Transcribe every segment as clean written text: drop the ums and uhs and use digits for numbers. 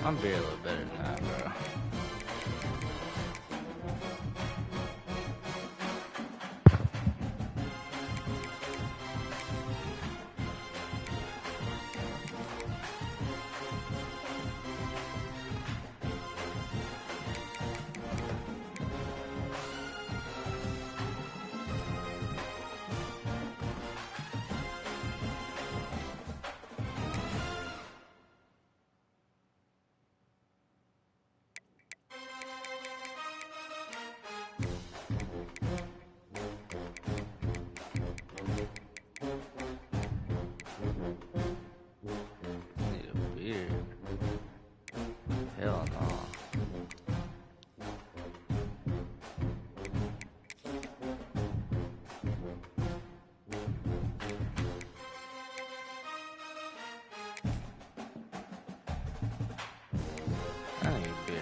I'm beer a little better than that, bro. Need a beer. Hell no. I need beer.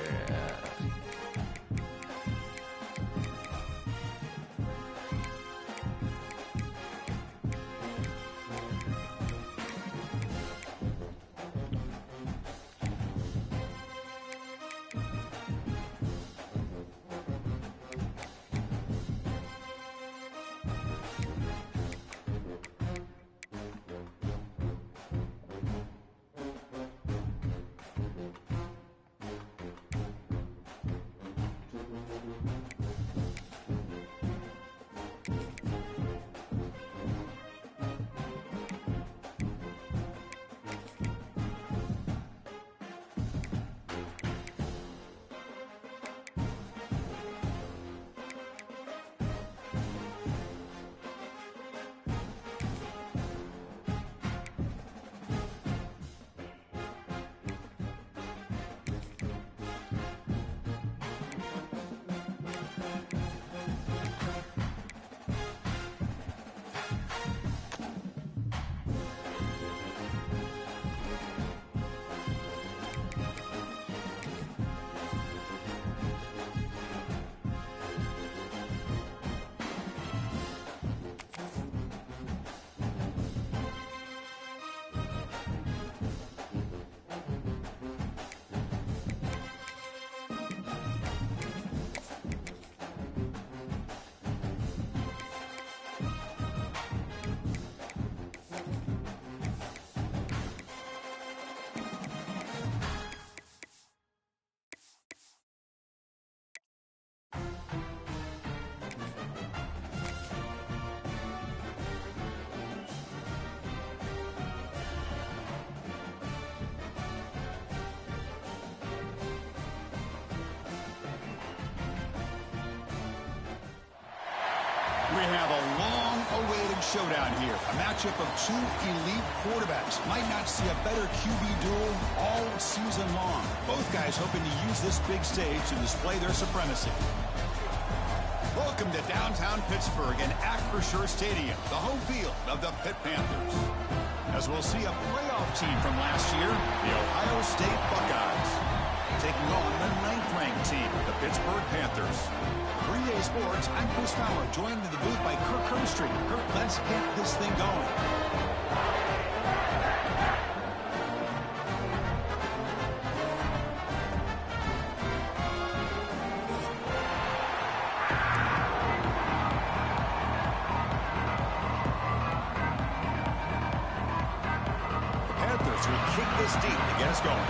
We have a long-awaited showdown here. A matchup of two elite quarterbacks. Might not see a better QB duel all season long. Both guys hoping to use this big stage to display their supremacy. Welcome to downtown Pittsburgh and Acrisure Stadium, the home field of the Pitt Panthers. As we'll see a playoff team from last year, the Ohio State Buckeyes, taking on the 9th-ranked team, the Pittsburgh Panthers. 3-Day Sports, I'm Chris Fowler, joined in the booth by Kirk Hermstreet. Kirk, let's get this thing going. The Panthers will kick this deep to get us going.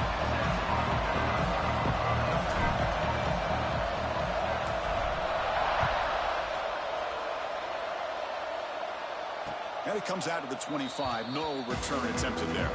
And he comes out of the 25. No return attempted there.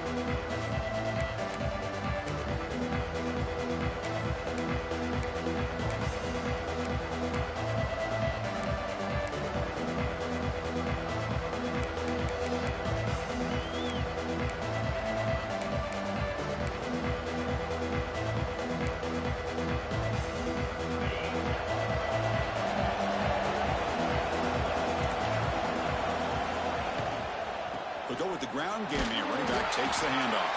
They'll go with the ground game here. Running back takes the handoff.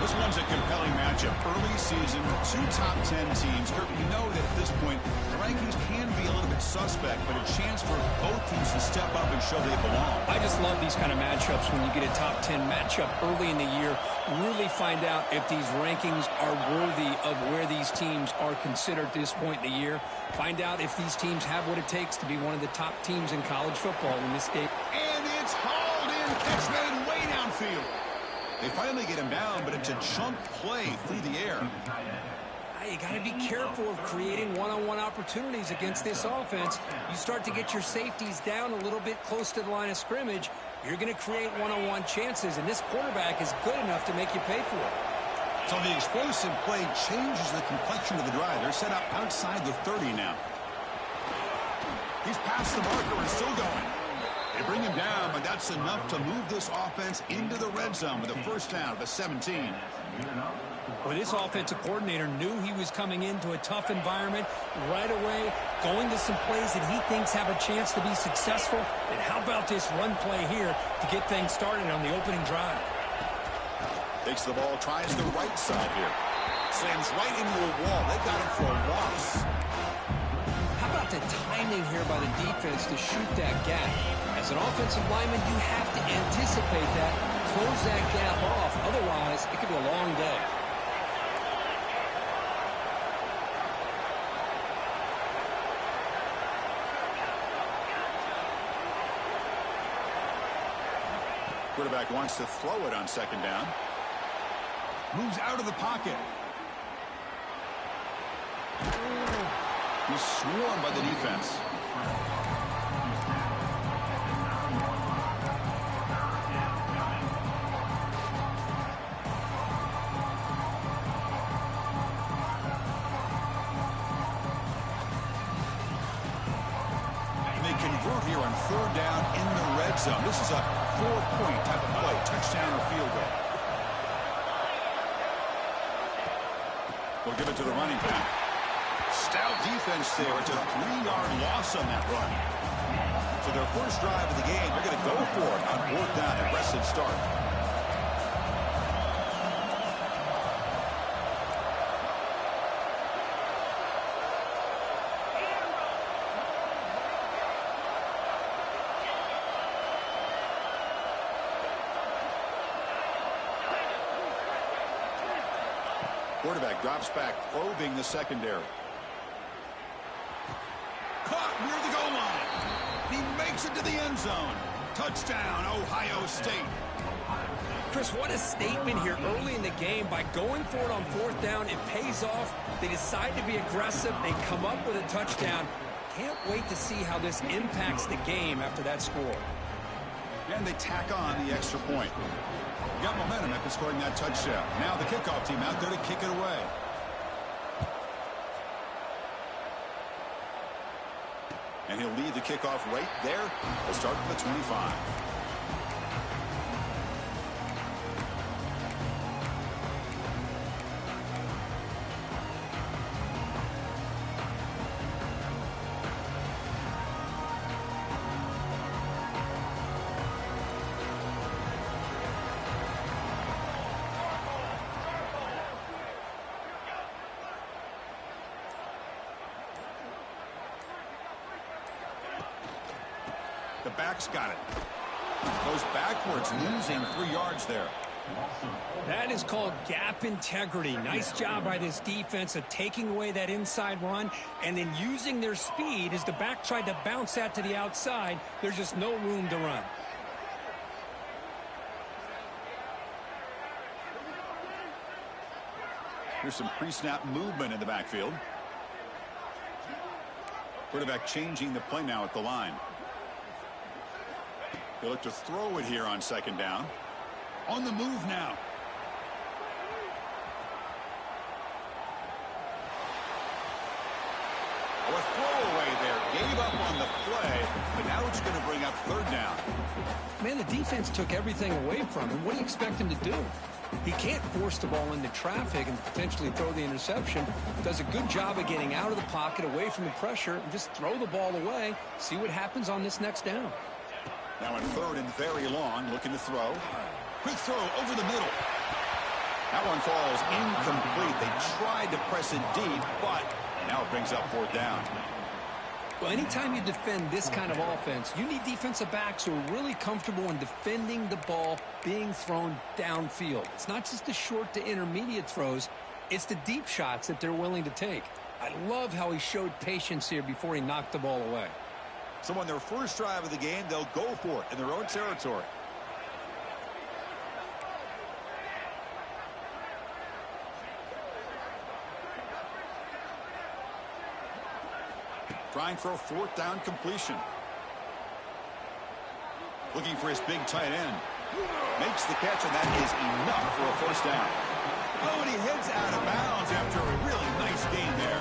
This one's a compelling matchup. Early season, two top 10 teams. Kirk, you know that at this point, the rankings can be a little bit subtle. prospect, but a chance for both teams to step up and show they belong. I just love these kind of matchups when you get a top 10 matchup early in the year. Really find out if these rankings are worthy of where these teams are considered at this point in the year. Find out if these teams have what it takes to be one of the top teams in college football in this game. And it's hauled in. Catch made way downfield. They finally get him down, but it's a chunk play through the air. You got to be careful of creating one-on-one opportunities against this offense. You start to get your safeties down a little bit close to the line of scrimmage, you're going to create one-on-one chances, and this quarterback is good enough to make you pay for it. So the explosive play changes the complexion of the drive. They're set up outside the 30 now. He's past the marker and still going. They bring him down, but that's enough to move this offense into the red zone with a first down of the 17. Well, this offensive coordinator knew he was coming into a tough environment right away, going to some plays that he thinks have a chance to be successful. And how about this run play here to get things started on the opening drive? Takes the ball, tries the right side here. Slams right into a wall. They got him for a loss. How about the timing here by the defense to shoot that gap? As an offensive lineman, you have to anticipate that, close that gap off. Otherwise, it could be a long day. Quarterback wants to throw it on second down. Moves out of the pocket. He's swarmed by the defense. And they convert here on third down in the red zone. This is a 4-point type of play, touchdown or field goal. We'll give it to the running back. Stout defense there. It's a 3-yard loss on that run. So their first drive of the game, they're going to go for it on fourth down. Aggressive start. Quarterback drops back, probing the secondary. Caught near the goal line. He makes it to the end zone. Touchdown, Ohio State. Chris, what a statement here early in the game. By going for it on fourth down, it pays off. They decide to be aggressive. They come up with a touchdown. Can't wait to see how this impacts the game after that score. And they tack on the extra point. Got momentum after scoring that touchdown. Now the kickoff team out there to kick it away. And he'll lead the kickoff right there. We'll start from the 25. The back's got it. Goes backwards, losing 3 yards there. That is called gap integrity. Nice job by this defense of taking away that inside run and then using their speed as the back tried to bounce that to the outside. There's just no room to run. Here's some pre-snap movement in the backfield. Quarterback changing the play now at the line. They look to throw it here on second down. On the move now. A throwaway there. Gave up on the play, but now it's going to bring up third down. Man, the defense took everything away from him. What do you expect him to do? He can't force the ball into traffic and potentially throw the interception. Does a good job of getting out of the pocket, away from the pressure, and just throw the ball away. See what happens on this next down. Now in third and very long, looking to throw. Quick throw over the middle. That one falls incomplete. They tried to press it deep, but now it brings up fourth down. Well, anytime you defend this kind of offense, you need defensive backs who are really comfortable in defending the ball being thrown downfield. It's not just the short to intermediate throws, it's the deep shots that they're willing to take. I love how he showed patience here before he knocked the ball away. So on their first drive of the game, they'll go for it in their own territory. Trying for a fourth down completion. Looking for his big tight end. Makes the catch, and that is enough for a first down. Oh, and he heads out of bounds after a really nice gain there.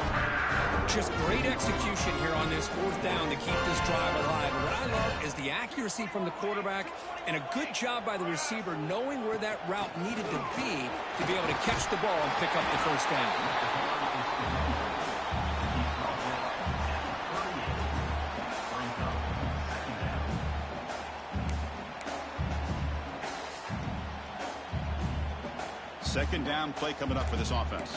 Just great execution here on this fourth down to keep this drive alive. And what I love is the accuracy from the quarterback and a good job by the receiver knowing where that route needed to be able to catch the ball and pick up the first down. Second down play coming up for this offense.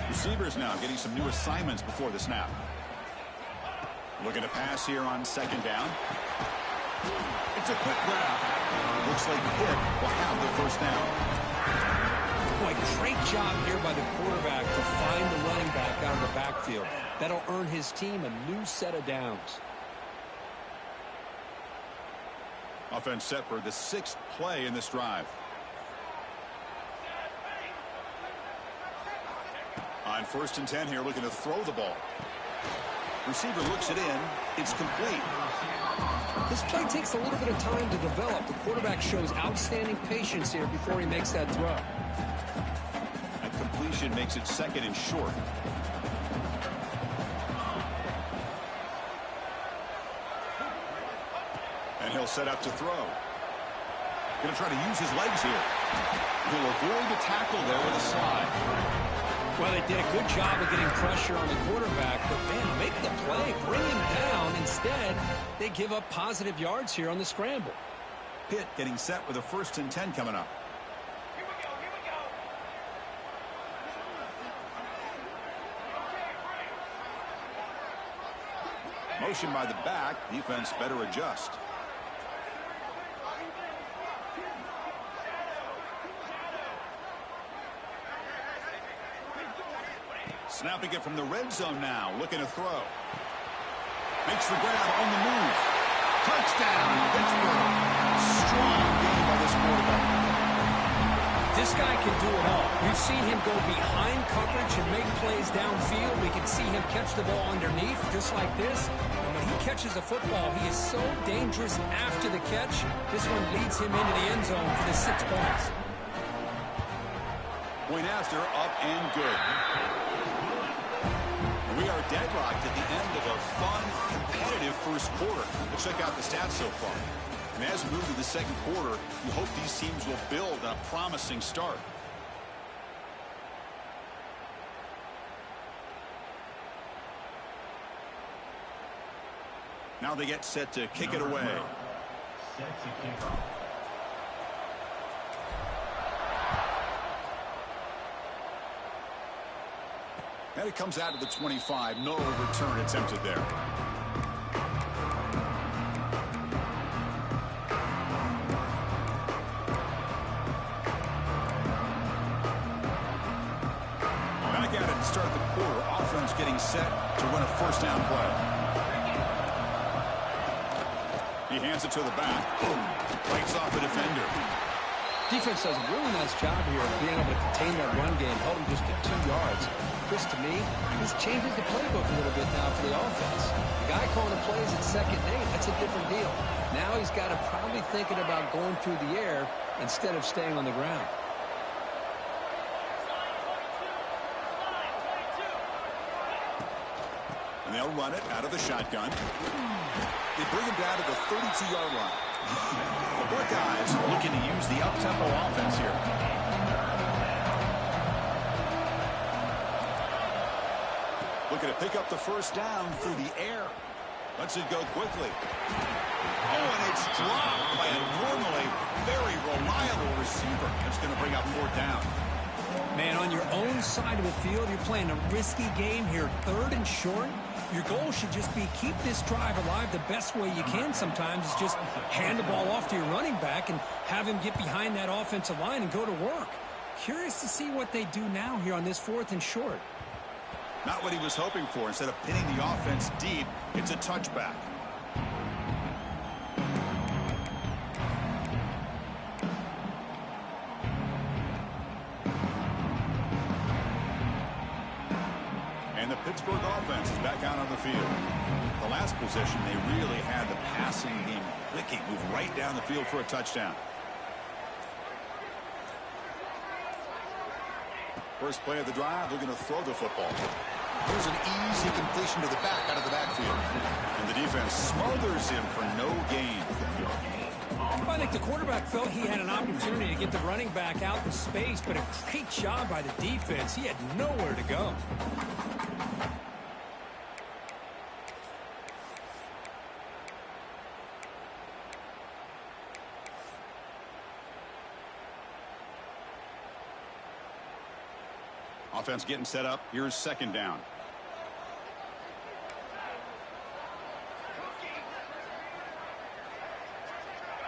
Receivers now getting some new assignments before the snap. Looking to pass here on second down. It's a quick grab. Looks like Pitt will have the first down. Boy, great job here by the quarterback to find the running back out of the backfield. That'll earn his team a new set of downs. Offense set for the 6th play in this drive. On 1st and 10 here, looking to throw the ball. Receiver looks it in. It's complete. This play takes a little bit of time to develop. The quarterback shows outstanding patience here before he makes that throw. That completion makes it 2nd and short. And he'll set up to throw. Going to try to use his legs here. He'll avoid the tackle there with a slide. Well, they did a good job of getting pressure on the quarterback, but, man, make the play, bring him down. Instead, they give up positive yards here on the scramble. Pitt getting set with a 1st and 10 coming up. Here we go, here we go. Motion by the back. Defense better adjust. Snapping it from the red zone now. Looking to throw. Makes the grab on the move. Touchdown, Pittsburgh. Strong game by this quarterback. This guy can do it all. We've seen him go behind coverage and make plays downfield. We can see him catch the ball underneath just like this. And when he catches a football, he is so dangerous after the catch. This one leads him into the end zone for the 6 points. Point after, up and good. We are deadlocked at the end of a fun, competitive first quarter. Let's check out the stats so far. And as we move to the second quarter, we hope these teams will build on a promising start. Now they get set to kick it away. Set to kick off. And it comes out of the 25. No return attempted there. Back at it to start the quarter. Offense getting set to run a first down play. He hands it to the back. Breaks off the defender. Defense does a really nice job here of being able to contain that run game, help him just get 2 yards. Chris, to me, this changes the playbook a little bit now for the offense. The guy calling the plays at 2nd and 8, that's a different deal. Now he's got to probably thinking about going through the air instead of staying on the ground. And they'll run it out of the shotgun. They bring him down to the 32-yard line. The Buckeyes looking to use the up-tempo offense here. Looking to pick up the first down through the air. Lets it go quickly. Oh, and it's dropped by a normally very reliable receiver. That's going to bring up 4th down. Man, on your own side of the field, you're playing a risky game here. 3rd and short. Your goal should just be keep this drive alive the best way you can sometimes is just hand the ball off to your running back and have him get behind that offensive line and go to work. Curious to see what they do now here on this 4th and short. Not what he was hoping for. Instead of pinning the offense deep, it's a touchback. And the Pittsburgh offense is back out on the field. The last possession, they really had the passing game clicking. Move right down the field for a touchdown. First play of the drive, they're going to throw the football. Here's an easy completion to the back out of the backfield. And the defense smothers him for no gain. I think the quarterback felt he had an opportunity to get the running back out in space, but a great job by the defense. He had nowhere to go. Offense getting set up. Here's 2nd down.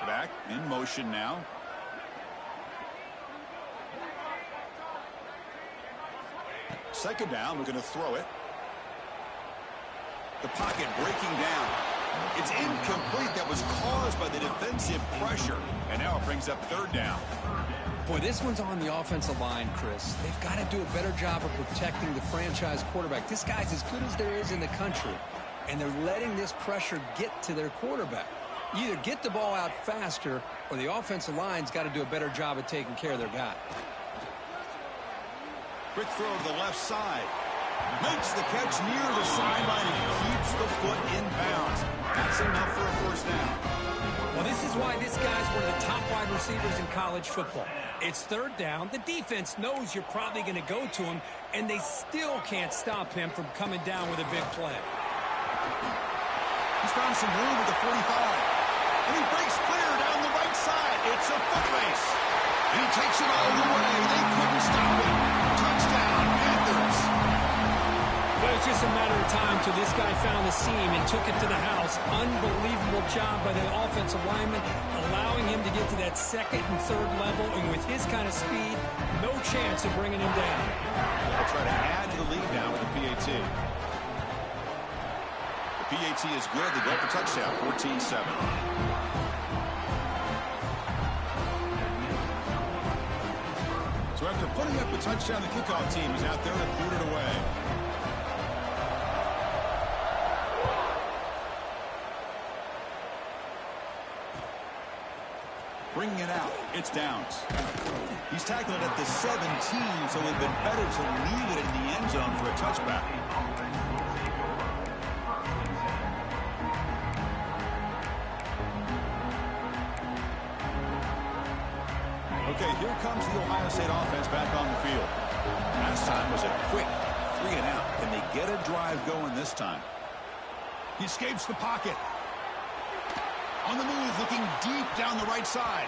Back in motion now. Second down. We're going to throw it. The pocket breaking down. It's incomplete. That was caused by the defensive pressure. And now it brings up 3rd down. Boy, this one's on the offensive line, Chris. They've got to do a better job of protecting the franchise quarterback. This guy's as good as there is in the country, and they're letting this pressure get to their quarterback. You either get the ball out faster, or the offensive line's got to do a better job of taking care of their guy. Quick throw to the left side. Makes the catch near the sideline and keeps the foot in bounds. That's enough for a 1st down. Well, this is why this guy's one of the top wide receivers in college football. It's 3rd down. The defense knows you're probably going to go to him, and they still can't stop him from coming down with a big play. He's found some room at the 45. And he breaks clear down the right side. It's a foot race. And he takes it all the way. They couldn't stop him. Touchdown, Panthers. Well, it's just a matter of time till this guy found the seam and took it to the house. Unbelievable job by the offensive lineman, allowing him to get to that 2nd and 3rd level. And with his kind of speed, no chance of bringing him down. They'll try to add to the lead now with the PAT. The PAT is good. They go up a touchdown, 14-7. So after putting up a touchdown, the kickoff team is out there to boot it away. Bringing it out. It's Downs. He's tackled it at the 17, so it would have been better to leave it in the end zone for a touchback. Okay, here comes the Ohio State offense back on the field. Last time was a quick 3 and out. Can they get a drive going this time? He escapes the pocket. On the move, looking deep down the right side.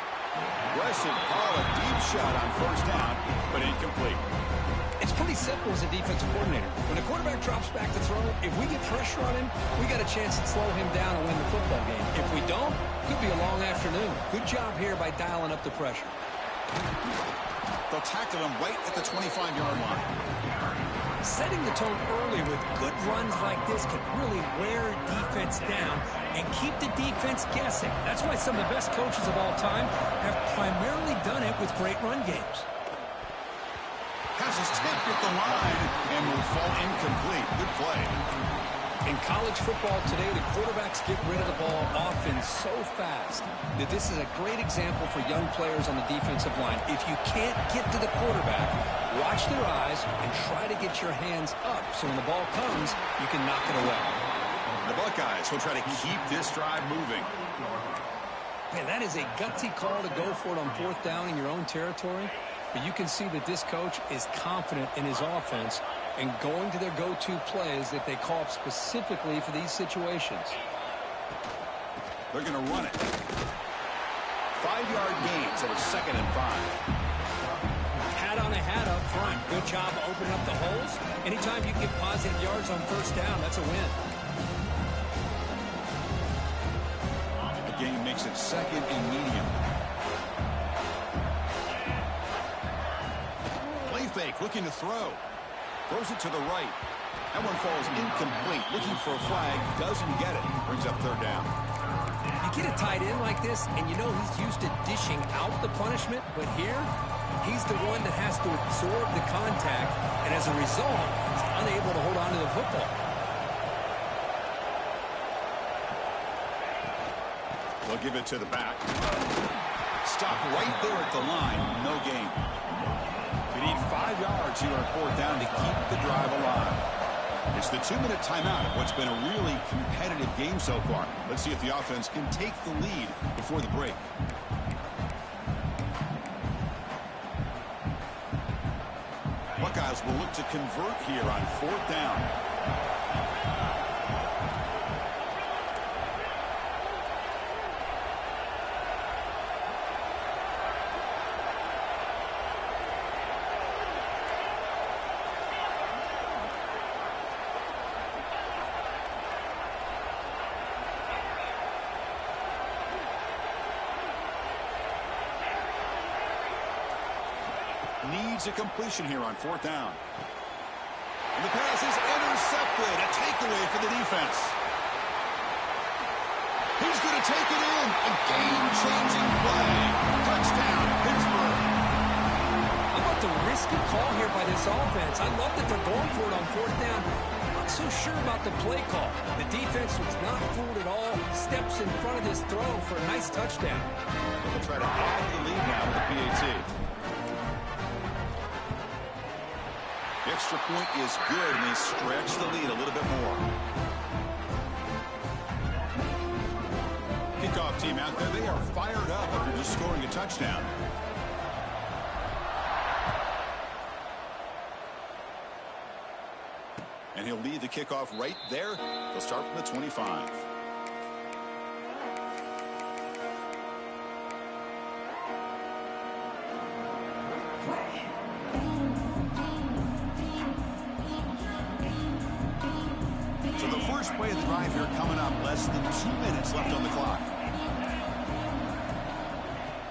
Aggressive call, a deep shot on 1st down, but incomplete. It's pretty simple as a defensive coordinator. When a quarterback drops back to throw, if we get pressure on him, we got a chance to slow him down and win the football game. If we don't, could be a long afternoon. Good job here by dialing up the pressure. They'll tackle him right at the 25-yard line. Setting the tone early with good runs like this can really wear defense down and keep the defense guessing. That's why some of the best coaches of all time have primarily done it with great run games. Has his tip at the line and will fall incomplete. Good play. In college football today, the quarterbacks get rid of the ball often so fast that this is a great example for young players on the defensive line. If you can't get to the quarterback, watch their eyes and try to get your hands up so when the ball comes, you can knock it away. The Buckeyes will try to keep this drive moving. Man, that is a gutsy call to go for it on 4th down in your own territory. But you can see that this coach is confident in his offense and going to their go-to plays that they call up specifically for these situations. They're going to run it. 5-yard gain, so it's 2nd and 5. Hat on a hat up front. Good job opening up the holes. Anytime you get positive yards on first down, that's a win. The game makes it 2nd and medium. Play fake, looking to throw. Throws it to the right. That one falls incomplete. Looking for a flag, doesn't get it. Brings up 3rd down. You get a tight end like this, and you know he's used to dishing out the punishment, but here, he's the one that has to absorb the contact, and as a result, he's unable to hold on to the football. They'll give it to the back. Stop right there at the line. No gain. We need 5 yards here on 4th down to keep the drive alive. It's the 2-minute timeout of what's been a really competitive game so far. Let's see if the offense can take the lead before the break. Buckeyes will look to convert here on 4th down. Needs a completion here on 4th down. And the pass is intercepted. A takeaway for the defense. He's going to take it in. A game-changing play. Touchdown, Pittsburgh. How about the risky call here by this offense? I love that they're going for it on 4th down. I'm not so sure about the play call. The defense was not fooled at all. Steps in front of this throw for a nice touchdown. They'll try to add the lead now with the PAT. The extra point is good, and they stretch the lead a little bit more. Kickoff team out there, they are fired up after just scoring a touchdown. And he'll lead the kickoff right there. They'll start from the 25. Play of the drive here coming up. Less than 2 minutes left on the clock.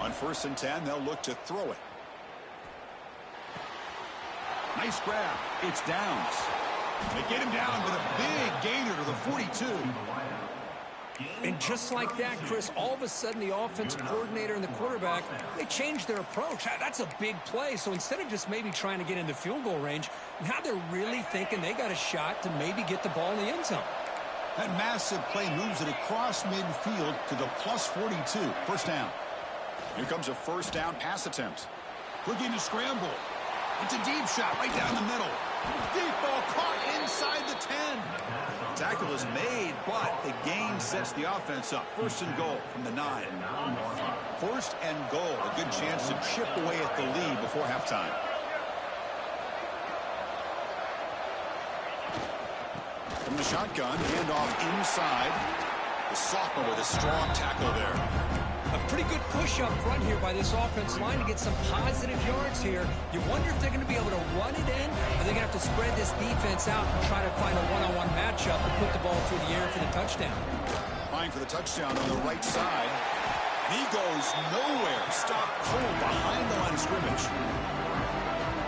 On 1st and 10, they'll look to throw it. Nice grab. It's Downs. They get him down with a big gainer to the 42. And just like that, Chris, all of a sudden the offensive coordinator and the quarterback, they changed their approach. That's a big play. So instead of just maybe trying to get in the field goal range, now they're really thinking they got a shot to maybe get the ball in the end zone. That massive play moves it across midfield to the plus 42. 1st down. Here comes a 1st down pass attempt. Looking to scramble. It's a deep shot right down the middle. Deep ball caught inside the 10. Tackle is made, but the gain sets the offense up. 1st and goal from the 9. 1st and goal. A good chance to chip away at the lead before halftime. From the shotgun, handoff inside. The sophomore with a strong tackle there. A pretty good push up front here by this offense line to get some positive yards here. You wonder if they're going to be able to run it in, or they're going to have to spread this defense out and try to find a one-on-one matchup and put the ball through the air for the touchdown. Applying for the touchdown on the right side. He goes nowhere. Stopped cold behind the line of scrimmage.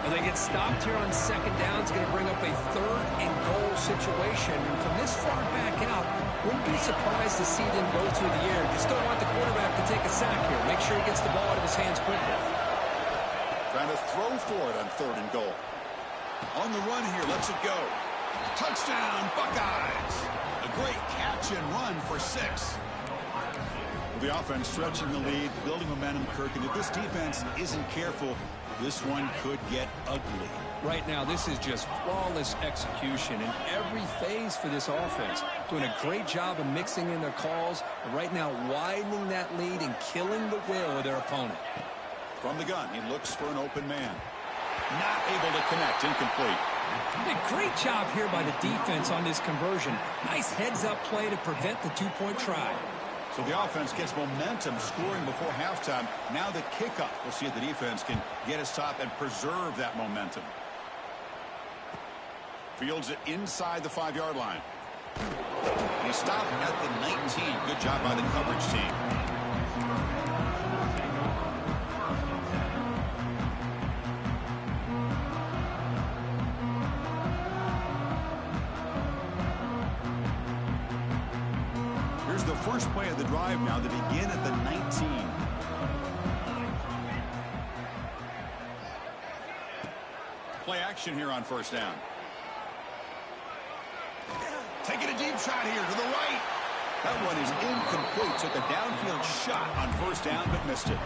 Well, they get stopped here on 2nd down. It's going to bring up a 3rd and goal situation. And from this far back out, wouldn't be surprised to see them go through the air. Just don't want the quarterback to take a sack here. Make sure he gets the ball out of his hands quickly. Trying to throw for it on 3rd and goal. On the run here, lets it go. Touchdown, Buckeyes. A great catch and run for 6. The offense stretching the lead, building momentum, Kirk. And if this defense isn't careful, this one could get ugly. Right now, this is just flawless execution in every phase for this offense. Doing a great job of mixing in their calls. And right now, widening that lead and killing the will of their opponent. From the gun, he looks for an open man. Not able to connect, incomplete. A great job here by the defense on this conversion. Nice heads-up play to prevent the 2-point try. So the offense gets momentum scoring before halftime. Now the kickoff. We'll see if the defense can get a stop and preserve that momentum. Fields it inside the 5-yard line. He stopped at the 19. Good job by the coverage team. Here's the first play of the drive now. They begin at the 19. Play action here on first down. Taking a deep shot here to the right. That one is incomplete. Took a downfield shot on first down, but missed it.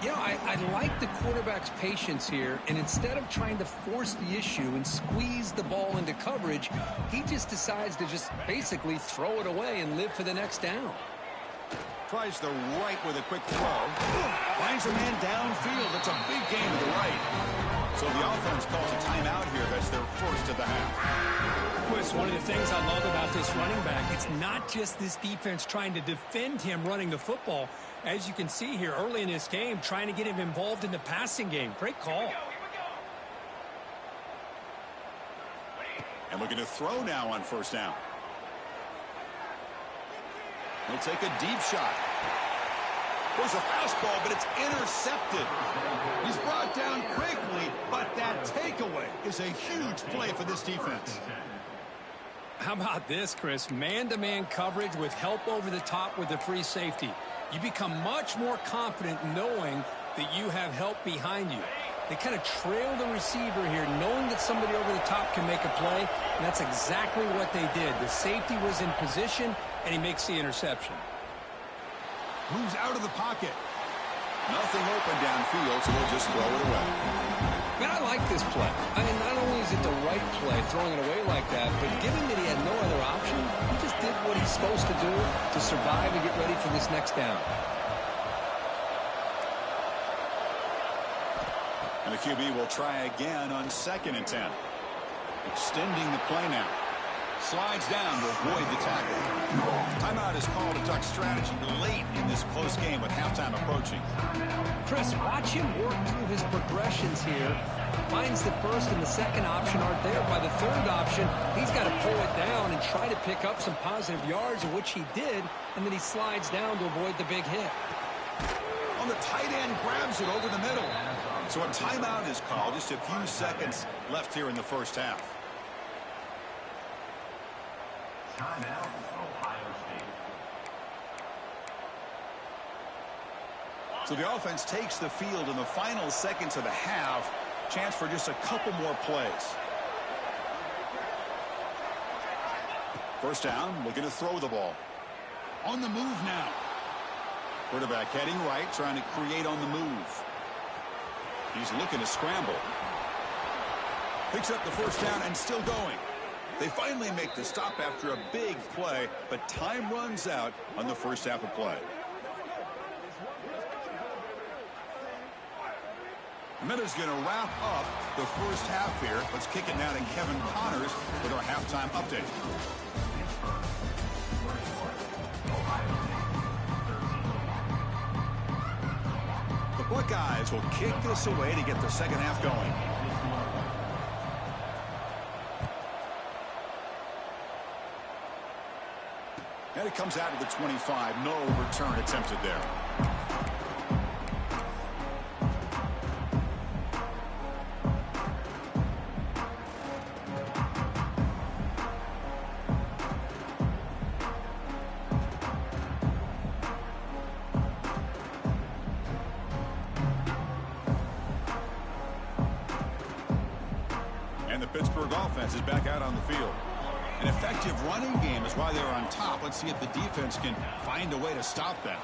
You know, I like the quarterback's patience here, and instead of trying to force the issue and squeeze the ball into coverage, he just decides to just basically throw it away and live for the next down. Tries the right with a quick throw. Finds a man downfield. It's a big gain to the right. So the offense calls a timeout here as their first of the half. Chris, one of the things I love about this running back, it's not just this defense trying to defend him running the football. As you can see here early in this game, trying to get him involved in the passing game. Great call. And looking to throw now on first down. He'll take a deep shot. There's a fastball, but it's intercepted. He's brought down quickly, but that takeaway is a huge play for this defense. How about this, Chris? Man-to-man coverage with help over the top with the free safety. You become much more confident knowing that you have help behind you. They kind of trail the receiver here, knowing that somebody over the top can make a play, and that's exactly what they did. The safety was in position, and he makes the interception. Moves out of the pocket. Nothing open downfield, so they'll just throw it away. Man, I like this play. I mean, not only is it the right play, throwing it away like that, but given that he had no other option, he just did what he's supposed to do to survive and get ready for this next down. And the QB will try again on 2nd and 10. Extending the play now. Slides down to avoid the tackle. Timeout is called to talk strategy late in this close game with halftime approaching. Chris, watch him work through his progressions here. Finds the first and the second option aren't there. By the third option, he's got to pull it down and try to pick up some positive yards, of which he did, and then he slides down to avoid the big hit. On the tight end, grabs it over the middle. So a timeout is called. Just a few seconds left here in the first half. Timeout, Ohio State. So the offense takes the field in the final seconds of the half. Chance for just a couple more plays. First down, looking to throw the ball. On the move now. Quarterback heading right, trying to create on the move. He's looking to scramble. Picks up the first down and still going. They finally make the stop after a big play, but time runs out on the first half of play. A minute's going to wrap up the first half here. Let's kick it now to Kevin Connors with our halftime update. The Buckeyes will kick this away to get the second half going. And it comes out to the 25. No return attempted there. And the Pittsburgh offense is back out on the field. An effective running game is why they're on top. Let's see if the defense can find a way to stop that.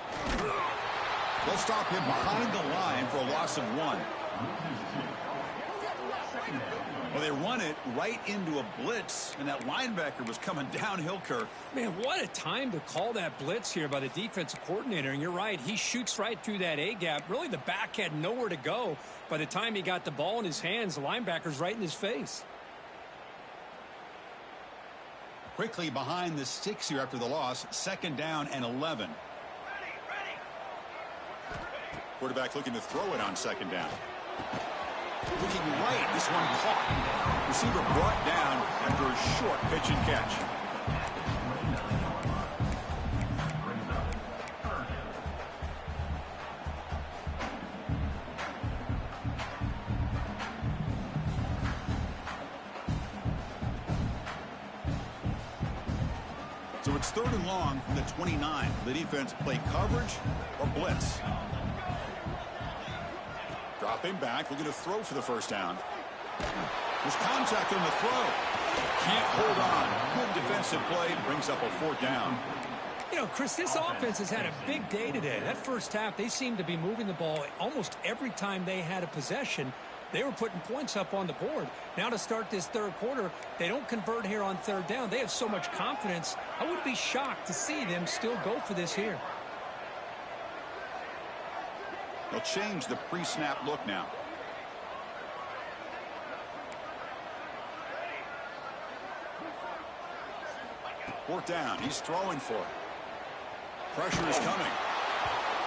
They'll stop him behind the line for a loss of 1. Well, they run it right into a blitz, and that linebacker was coming downhill, Kirk. Man, what a time to call that blitz here by the defensive coordinator. And you're right, he shoots right through that A-gap. Really, the back had nowhere to go. By the time he got the ball in his hands, the linebacker's right in his face. Quickly behind the sticks here after the loss. 2nd down and 11. Quarterback looking to throw it on second down. Looking right. This one caught. Receiver brought down after a short pitch and catch. So it's 3rd and long from the 29. The defense play coverage or blitz. Dropping back, looking to throw for the first down. There's contact on the throw. Can't hold on. Good defensive play, brings up a 4th down. You know, Chris, this offense has had a big day today. That first half, they seemed to be moving the ball almost every time they had a possession. They were putting points up on the board. Now to start this 3rd quarter, they don't convert here on 3rd down. They have so much confidence. I would be shocked to see them still go for this here. They'll change the pre-snap look now. Fourth down. He's throwing for it. Pressure is coming.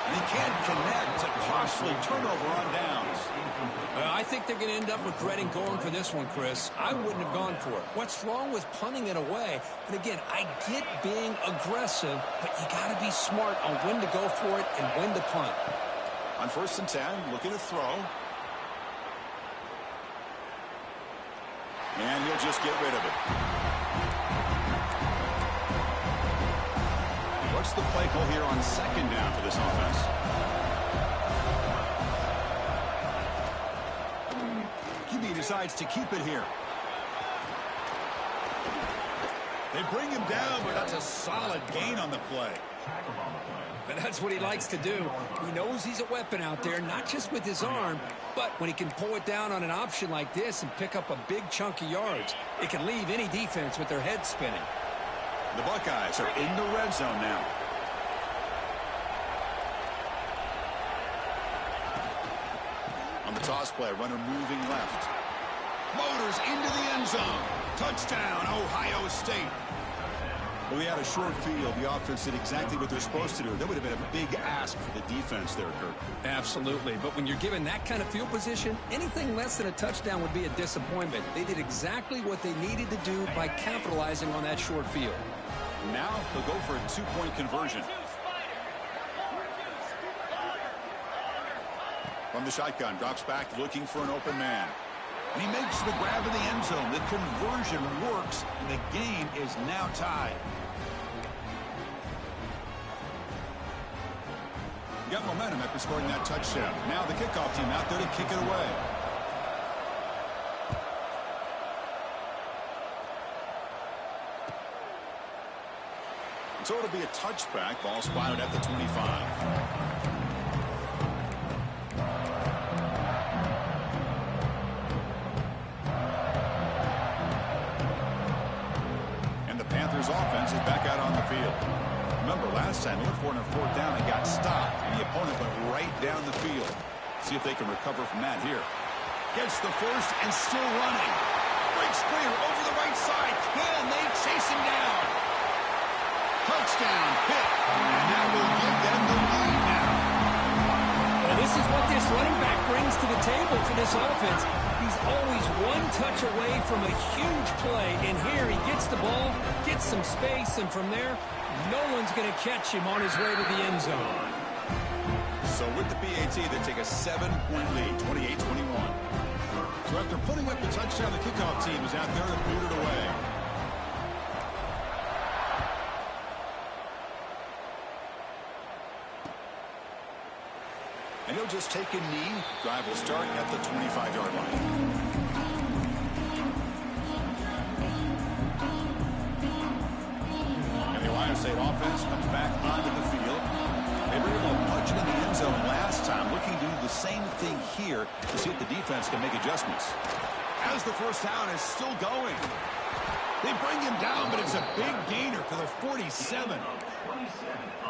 And he can't connect. It's a costly turnover on downs. I think they're going to end up regretting going for this one, Chris. I wouldn't have gone for it. What's wrong with punting it away? And again, I get being aggressive, but you got to be smart on when to go for it and when to punt. On 1st and 10, looking to throw. And he'll just get rid of it. What's the play call here on 2nd down for this offense? QB decides to keep it here. They bring him down, but that's a solid gain on the play. And that's what he likes to do. He knows he's a weapon out there, not just with his arm, but when he can pull it down on an option like this and pick up a big chunk of yards, it can leave any defense with their head spinning. The Buckeyes are in the red zone now. On the toss play, runner moving left. Motors into the end zone. Touchdown, Ohio State. Well, we had a short field. The offense did exactly what they're supposed to do. That would have been a big ask for the defense there, Kurt. Absolutely. But when you're given that kind of field position, anything less than a touchdown would be a disappointment. They did exactly what they needed to do by capitalizing on that short field. Now they'll go for a 2-point conversion. From the shotgun, drops back looking for an open man. And he makes the grab in the end zone. The conversion works. The game is now tied. Got momentum after scoring that touchdown. Now the kickoff team out there to kick it away. So it'll be a touchback. Ball spotted at the 25. Offense is back out on the field. Remember, last time they went for it on 4th down and got stopped, and the opponent went right down the field. See if they can recover from that here. Gets the first and still running. Breaks clear over the right side. Can they chase him down? Touchdown, Pitt. And that will give them the lead now. Well, this is what this running back brings to the table for this offense. He's always one touch away from a huge play, and here he gets the ball, gets some space, and from there, no one's going to catch him on his way to the end zone. So with the PAT, they take a 7-point lead, 28-21. So after putting up the touchdown, the kickoff team is out there to boot it away. And he'll just take a knee. Drive will start at the 25-yard line. And the Ohio State offense comes back onto the field. They were able to punch it in the end zone last time, looking to do the same thing here to see if the defense can make adjustments. As the first down is still going. They bring him down, but it's a big gainer to the 47.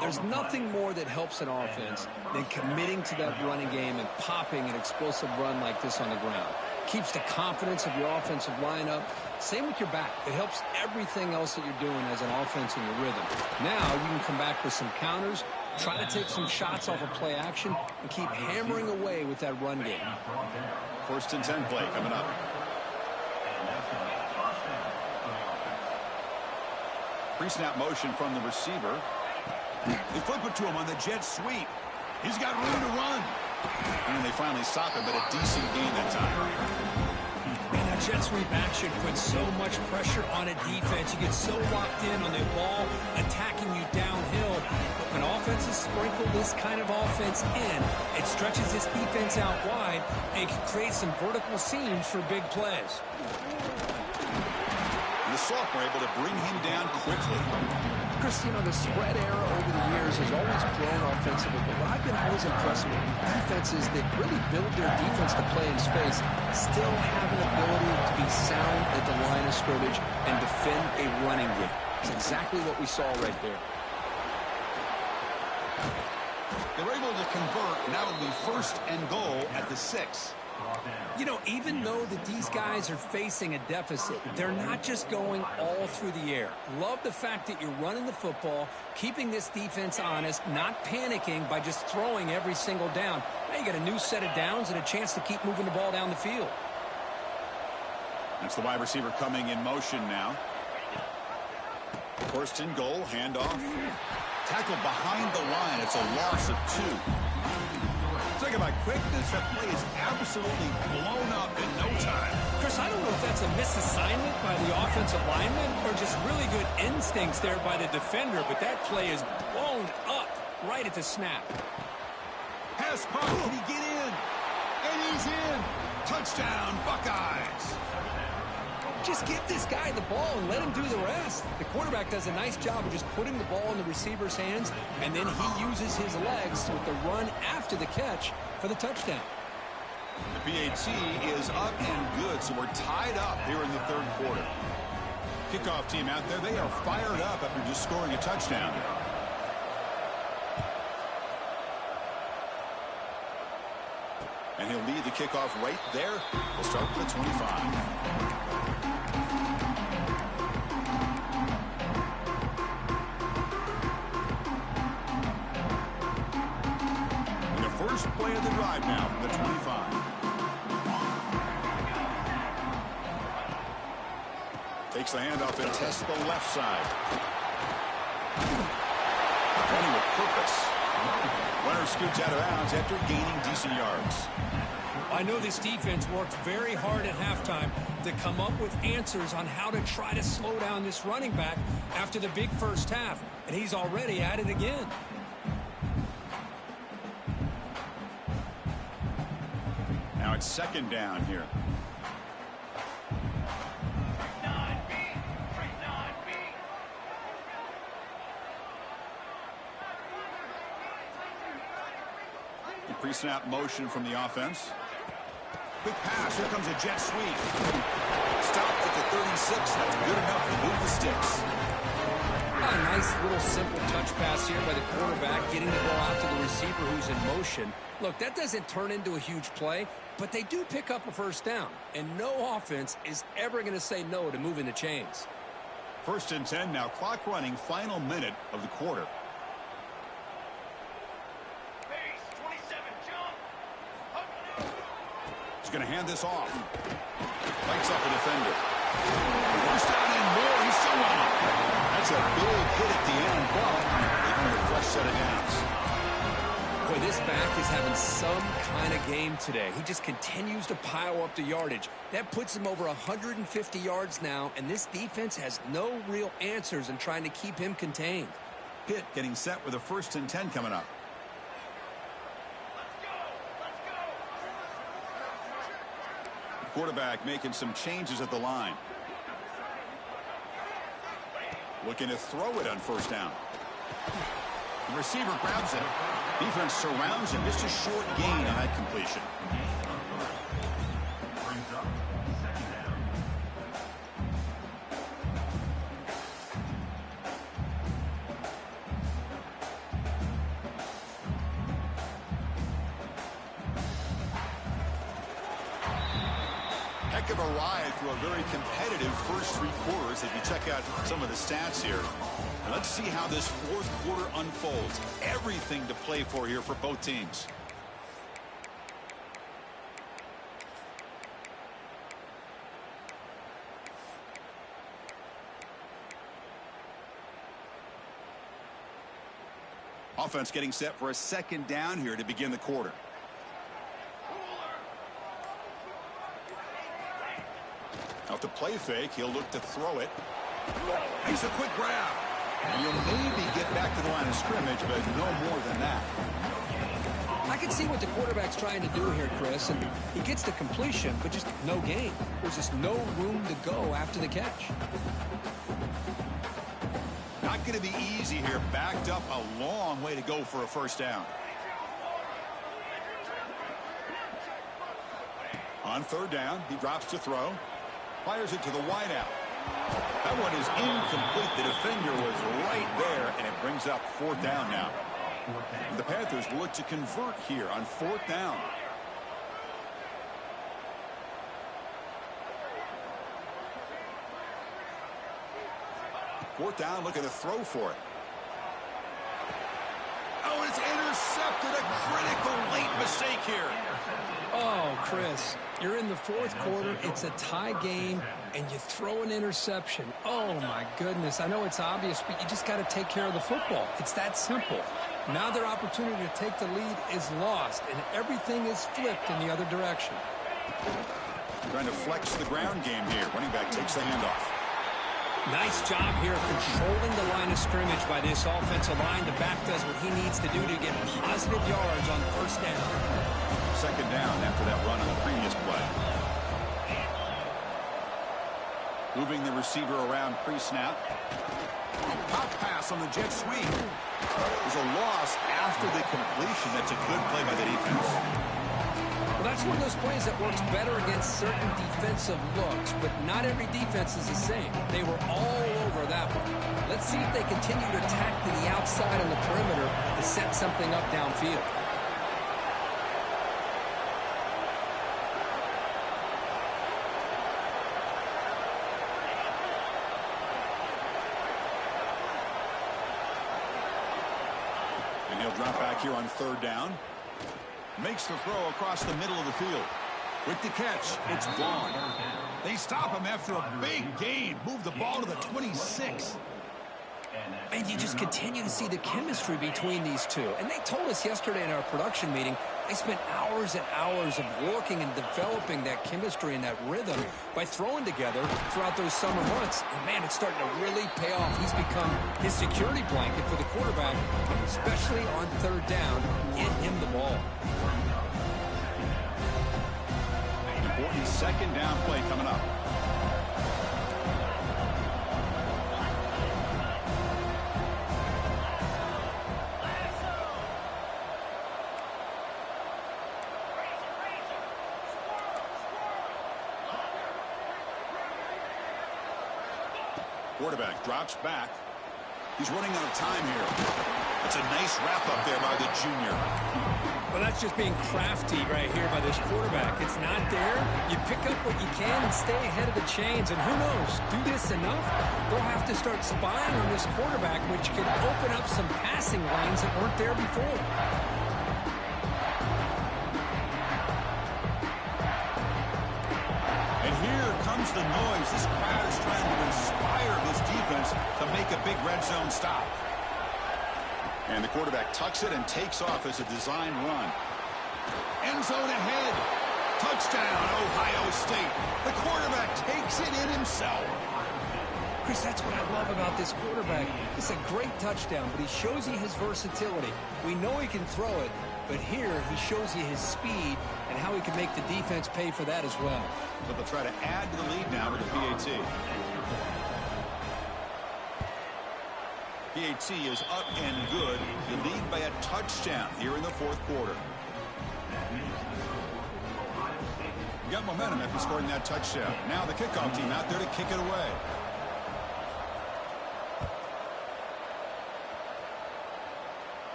There's nothing more that helps an offense than committing to that running game and popping an explosive run like this on the ground. Keeps the confidence of your offensive lineup. Same with your back. It helps everything else that you're doing as an offense in your rhythm. Now you can come back with some counters Try to take some shots off of play action and keep hammering away with that run game. 1st and 10 play coming up. Pre-snap motion from the receiver. They flip it to him on the jet sweep. He's got room to run. And they finally stop him, but a decent gain that time. Man, that jet sweep action puts so much pressure on a defense. You get so locked in on the ball attacking you downhill. But when offenses sprinkle this kind of offense in, it stretches this defense out wide and can create some vertical seams for big plays. The sophomore able to bring him down quickly. Chris, you know, the spread era over the years has always grown offensively, but what I've been always impressed with defenses that really build their defense to play in space still have an ability to be sound at the line of scrimmage and defend a running game. It's exactly what we saw right there. They're able to convert, and that will be 1st and goal at the 6. You know, even though that these guys are facing a deficit, they're not just going all through the air. Love the fact that you're running the football, keeping this defense honest, not panicking by just throwing every single down. Now you got a new set of downs and a chance to keep moving the ball down the field. That's the wide receiver coming in motion now. 1st and goal, handoff. Tackled behind the line. It's a loss of 2. Talk about quickness. That play is absolutely blown up in no time. Chris, I don't know if that's a misassignment by the offensive lineman or just really good instincts there by the defender, but that play is blown up right at the snap. Pass caught. Can he get in? And he's in. Touchdown, Buckeyes. Just give this guy the ball and let him do the rest. The quarterback does a nice job of just putting the ball in the receiver's hands, and then he uses his legs with the run after the catch for the touchdown. The PAT is up and good, so we're tied up here in the 3rd quarter. Kickoff team out there, they are fired up after just scoring a touchdown. And he'll lead the kickoff right there. We'll start with the 25. First play of the drive now from the 25. Takes the handoff and tests the left side. Running with purpose. Runner scoots out of bounds after gaining decent yards. I know this defense worked very hard at halftime to come up with answers on how to try to slow down this running back after the big first half, and he's already at it again. Now it's 2nd down here. The pre-snap motion from the offense. Quick pass. Here comes a jet sweep. Stopped at the 36. That's good enough to move the sticks. A nice little simple touch pass here by the quarterback, getting the ball out to the receiver who's in motion. Look, that doesn't turn into a huge play, but they do pick up a 1st down, and no offense is ever going to say no to moving the chains. 1st and 10 now. Clock running. Final minute of the quarter. He's going to hand this off. Lights up a defender. First down and more. He's still on. That's a big hit at the end, but even with a fresh set of downs. Boy, this back is having some kind of game today. He just continues to pile up the yardage. That puts him over 150 yards now, and this defense has no real answers in trying to keep him contained. Pitt getting set with a 1st and 10 coming up. Quarterback making some changes at the line. Looking to throw it on 1st down. The receiver grabs it. Defense surrounds him. Just a short gain on that completion. Brings up 2nd down. Heck of a ride through a very competitive first 3 quarters as we check out some of the stats here. And let's see how this fourth quarter unfolds. Everything to play for here for both teams. Offense getting set for a second down here to begin the quarter. Off the play fake, he'll look to throw it. Makes a quick grab. And he'll maybe get back to the line of scrimmage, but no more than that. I can see what the quarterback's trying to do here, Chris, and he gets the completion, but just no gain. There's just no room to go after the catch. Not going to be easy here. Backed up a long way to go for a first down. On third down, he drops to throw. Fires it to the wideout. That one is incomplete. The defender was right there, and it brings up fourth down now. The Panthers will look to convert here on fourth down. Fourth down, look at the throw for it. Oh, it's intercepted. A critical late mistake here. Oh, Chris, you're in the fourth quarter. It's a tie game, and you throw an interception. Oh, my goodness. I know it's obvious, but you just got to take care of the football. It's that simple. Now their opportunity to take the lead is lost, and everything is flipped in the other direction. Trying to flex the ground game here. Running back takes the handoff. Nice job here controlling the line of scrimmage by this offensive line. The back does what he needs to do to get positive yards on first down. Second down after that run on the previous play. Moving the receiver around pre-snap. Pop pass on the jet sweep. There's a loss after the completion. That's a good play by the defense. Well, that's one of those plays that works better against certain defensive looks, but not every defense is the same. They were all over that one. Let's see if they continue to attack to the outside on the perimeter to set something up downfield. And he'll drop back here on third down. Makes the throw across the middle of the field. With the catch, it's Vaughn. They stop him after a big gain. Move the ball to the 26. And you just continue to see the chemistry between these two. And they told us yesterday in our production meeting, they spent hours and hours of working and developing that chemistry and that rhythm by throwing together throughout those summer months. And, man, it's starting to really pay off. He's become his security blanket for the quarterback, especially on third down. Get him the ball. Important second down play coming up. Quarterback drops back. He's running out of time here. It's a nice wrap up there by the junior. Well, that's just being crafty right here by this quarterback. It's not there. You pick up what you can and stay ahead of the chains. And who knows, do this enough, they'll have to start spying on this quarterback, which could open up some passing lanes that weren't there before. And here comes the noise. This crowd is trying to inspire this defense to make a big red zone stop. And the quarterback tucks it and takes off as a design run. End zone ahead. Touchdown, Ohio State. The quarterback takes it in himself. Chris, that's what I love about this quarterback. It's a great touchdown, but he shows you his versatility. We know he can throw it, but here he shows you his speed and how he can make the defense pay for that as well. So they'll try to add to the lead now with the PAT. PAT is up and good. The lead by a touchdown here in the fourth quarter. You got momentum after scoring that touchdown. Now the kickoff team out there to kick it away.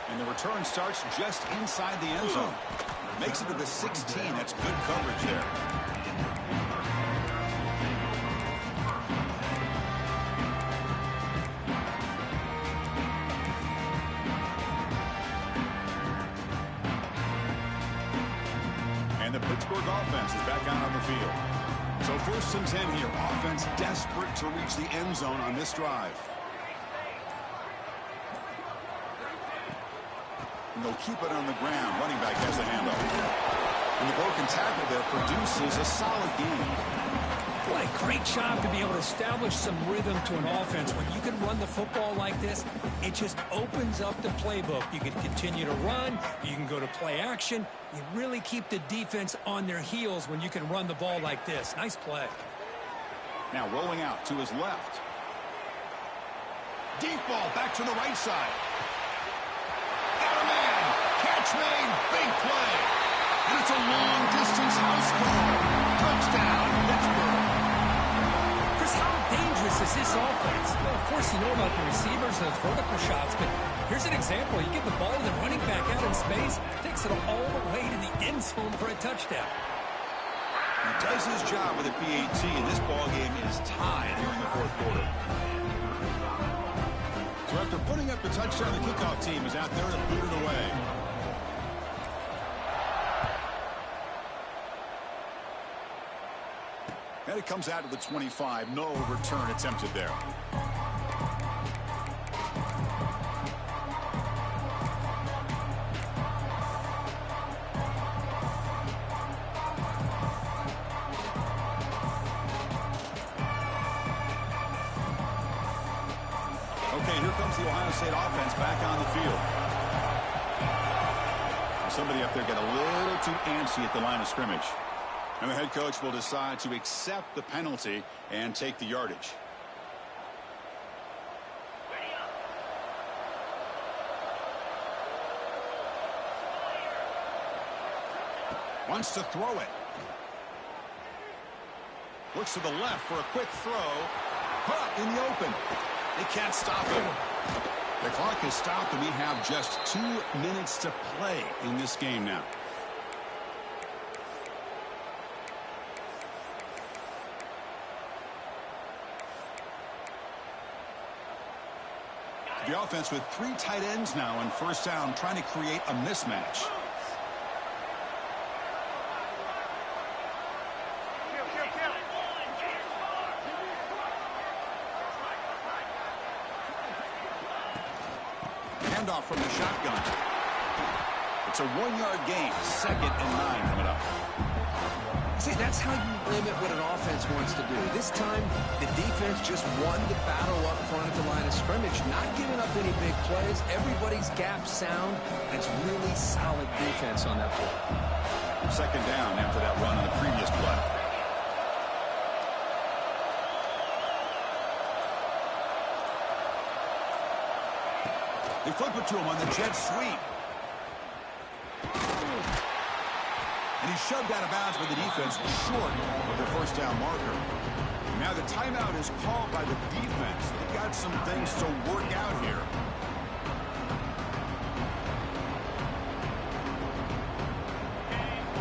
And the return starts just inside the end zone. Makes it to the 16. That's good coverage there. And the Pittsburgh offense is back out on the field. So 1st and 10 here. Offense desperate to reach the end zone on this drive. And they'll keep it on the ground. Running back has the handoff. And the broken tackle there produces a solid gain. What a great job to be able to establish some rhythm to an offense. When you can run the football like this, it just opens up the playbook. You can continue to run. You can go to play action. You really keep the defense on their heels when you can run the ball like this. Nice play. Now rolling out to his left. Deep ball back to the right side. Got a man. Catch made. Big play. And it's a long-distance house call. Touchdown, Pittsburgh. Chris, how dangerous is this offense? Well, of course, you know about the receivers, those vertical shots, but here's an example. You get the ball to the running back out in space, takes it all the way to the end zone for a touchdown. He does his job with a PAT, and this ball game is tied here in the 4th quarter. So after putting up the touchdown, the kickoff team is out there to boot it away. And it comes out to the 25. No return attempted there. Okay, here comes the Ohio State offense back on the field. Somebody up there got a little too antsy at the line of scrimmage. And the head coach will decide to accept the penalty and take the yardage. Wants to throw it. Looks to the left for a quick throw. Caught in the open. They can't stop him. The clock is stopped, and we have just 2 minutes to play in this game now. The offense with 3 tight ends now on 1st down, trying to create a mismatch. Handoff from the shotgun. It's a 1-yard gain. 2nd and 9 coming up. See, that's how you limit what an offense wants to do. This time, the defense just won the battle up front at the line of scrimmage, not giving up any big plays. Everybody's gap sound, and it's really solid defense on that play. 2nd down after that run on the previous play. They flip it to him on the jet sweep. And he's shoved out of bounds by the defense short of the 1st down marker. Now the timeout is called by the defense. They've got some things to work out here.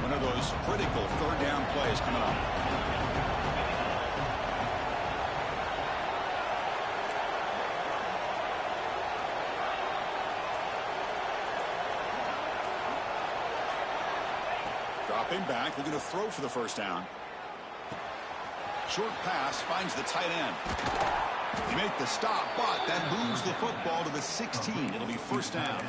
One of those critical 3rd down plays coming up. Dropping back, looking to throw for the 1st down. Short pass finds the tight end. They make the stop, but that moves the football to the 16. It'll be 1st down.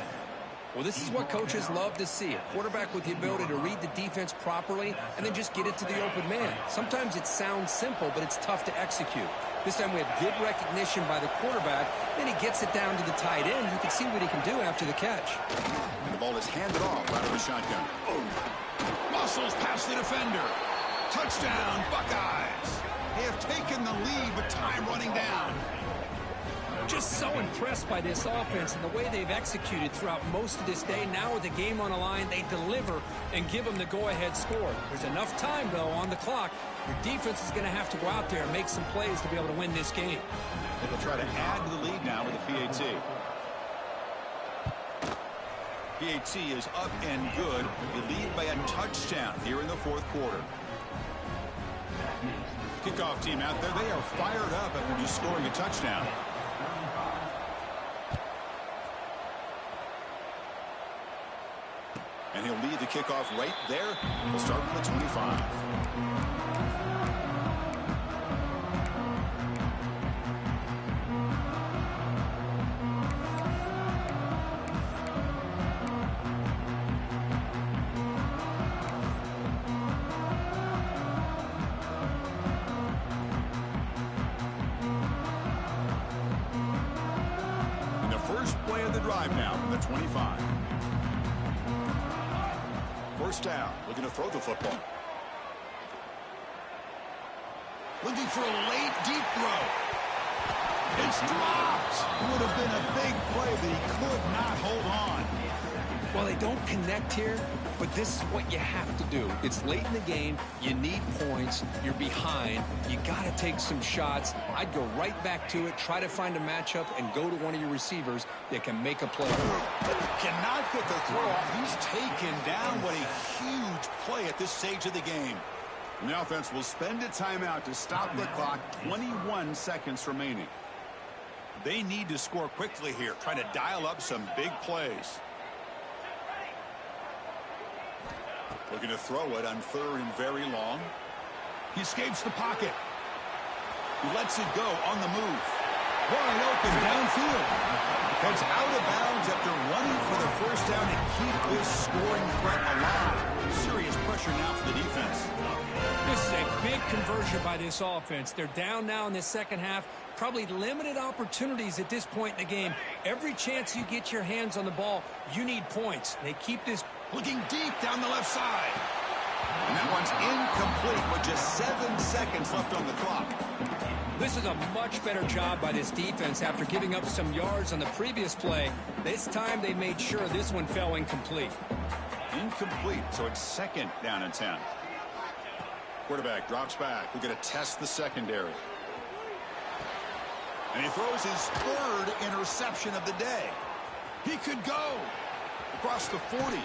Well, this is what coaches love to see. A quarterback with the ability to read the defense properly and then just get it to the open man. Sometimes it sounds simple, but it's tough to execute. This time we have good recognition by the quarterback. Then he gets it down to the tight end. You can see what he can do after the catch. And the ball is handed off out of the shotgun. Muscles past the defender. Touchdown, Buckeyes. They have taken the lead with time running down. Just so impressed by this offense and the way they've executed throughout most of this day. Now with the game on the line, they deliver and give them the go-ahead score. There's enough time, though, on the clock. Your defense is going to have to go out there and make some plays to be able to win this game. They'll try to add to the lead now with a PAT. PAT is up and good. You lead by a touchdown here in the fourth quarter. Kickoff team out there. They are fired up after just scoring a touchdown. And he'll lead the kickoff right there. We'll start from the 25. And the first play of the drive now from the 25. First down, looking to throw the football. Looking for a late, deep throw. It's dropped. Would have been a big play, but he could not hold on. Well, they don't connect here, but this is what you have to do. It's late in the game. You need points. You're behind. You got to take some shots. I'd go right back to it, try to find a matchup, and go to one of your receivers that can make a play. Cannot get the throw off. He's taken down. What a huge play at this stage of the game. And the offense will spend a timeout to stop the clock. 21 seconds remaining. They need to score quickly here, trying to dial up some big plays. Looking to throw it on third and very long. He escapes the pocket. He lets it go on the move. Wide open downfield. Heads out of bounds after running for the first down to keep this scoring threat alive. Serious pressure now for the defense. This is a big conversion by this offense. They're down now in the second half. Probably limited opportunities at this point in the game. Every chance you get your hands on the ball, you need points. They keep this. Looking deep down the left side. And that one's incomplete with just 7 seconds left on the clock. This is a much better job by this defense after giving up some yards on the previous play. This time they made sure this one fell incomplete. Incomplete, so it's second down and 10. Quarterback drops back. We're going to test the secondary. And he throws his third interception of the day. He could go across the 40.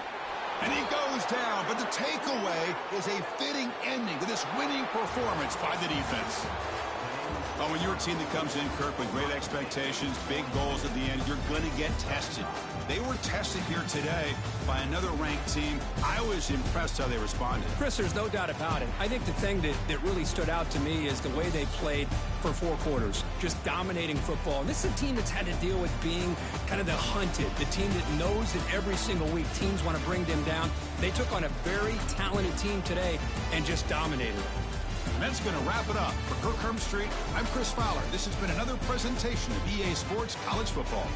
And he goes down, but the takeaway is a fitting ending to this winning performance by the defense. Oh, when you're a team that comes in, Kirk, with great expectations, big goals at the end, you're going to get tested. They were tested here today by another ranked team. I was impressed how they responded. Chris, there's no doubt about it. I think the thing that really stood out to me is the way they played for 4 quarters, just dominating football. And this is a team that's had to deal with being kind of the hunted, the team that knows that every single week teams want to bring them down. They took on a very talented team today and just dominated it. And that's going to wrap it up. For Kirk Street, I'm Chris Fowler. This has been another presentation of EA Sports College Football.